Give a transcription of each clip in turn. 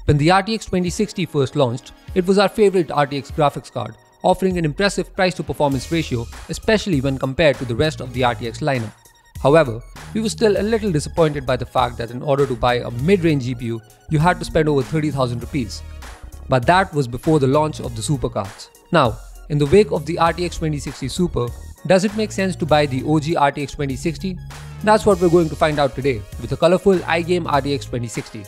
When the RTX 2060 first launched, it was our favorite RTX graphics card, offering an impressive price to performance ratio, especially when compared to the rest of the RTX lineup. However, we were still a little disappointed by the fact that in order to buy a mid-range GPU, you had to spend over 30,000 rupees. But that was before the launch of the Super cards. Now, in the wake of the RTX 2060 Super, does it make sense to buy the OG RTX 2060? That's what we're going to find out today with a colorful iGame RTX 2060.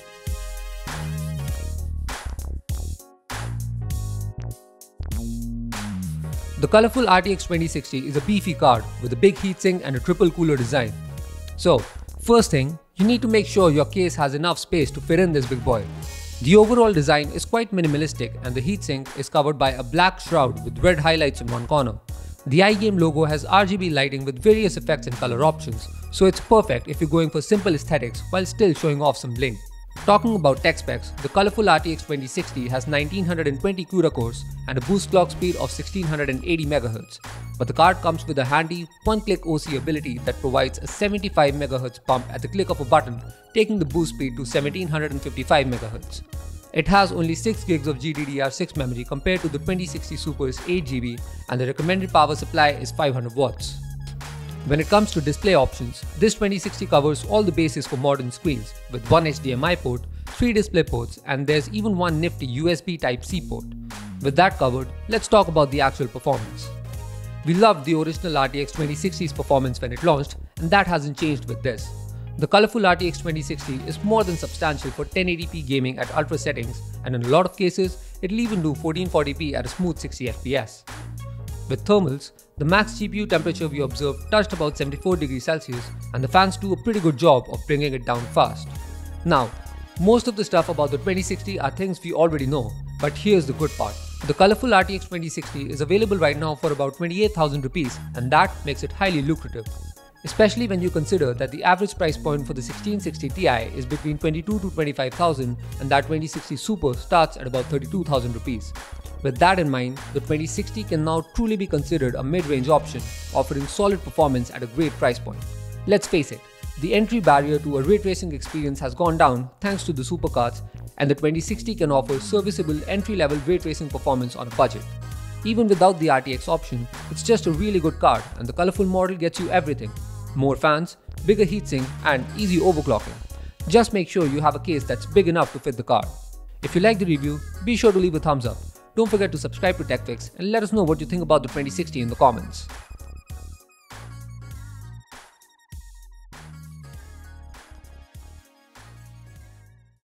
The colorful RTX 2060 is a beefy card with a big heatsink and a triple cooler design. So, first thing, you need to make sure your case has enough space to fit in this big boy. The overall design is quite minimalistic and the heatsink is covered by a black shroud with red highlights in one corner. The iGame logo has RGB lighting with various effects and color options, so it's perfect if you're going for simple aesthetics while still showing off some bling. Talking about tech specs, the colorful RTX 2060 has 1920 CUDA cores and a boost clock speed of 1680 MHz, but the card comes with a handy one-click OC ability that provides a 75 MHz pump at the click of a button, taking the boost speed to 1755 MHz. It has only 6GB of GDDR6 memory compared to the 2060 Super's 8GB, and the recommended power supply is 500 watts. When it comes to display options, this 2060 covers all the bases for modern screens, with one HDMI port, 3 display ports, and there's even one nifty USB Type-C port. With that covered, let's talk about the actual performance. We loved the original RTX 2060's performance when it launched, and that hasn't changed with this. The colorful RTX 2060 is more than substantial for 1080p gaming at ultra settings, and in a lot of cases, it'll even do 1440p at a smooth 60 FPS. With thermals, the max GPU temperature we observed touched about 74 degrees Celsius, and the fans do a pretty good job of bringing it down fast. Now, most of the stuff about the 2060 are things we already know, but here's the good part. The colorful RTX 2060 is available right now for about 28,000 rupees, and that makes it highly lucrative. Especially when you consider that the average price point for the 1660 Ti is between 22 to 25,000 and that 2060 Super starts at about 32,000 rupees. With that in mind, the 2060 can now truly be considered a mid-range option, offering solid performance at a great price point. Let's face it, the entry barrier to a ray tracing experience has gone down thanks to the Super cards, and the 2060 can offer serviceable entry-level ray tracing performance on a budget. Even without the RTX option, it's just a really good card, and the colorful model gets you everything. More fans, bigger heatsink, and easy overclocking. Just make sure you have a case that's big enough to fit the card. If you like the review, be sure to leave a thumbs up. Don't forget to subscribe to TechFix and let us know what you think about the 2060 in the comments.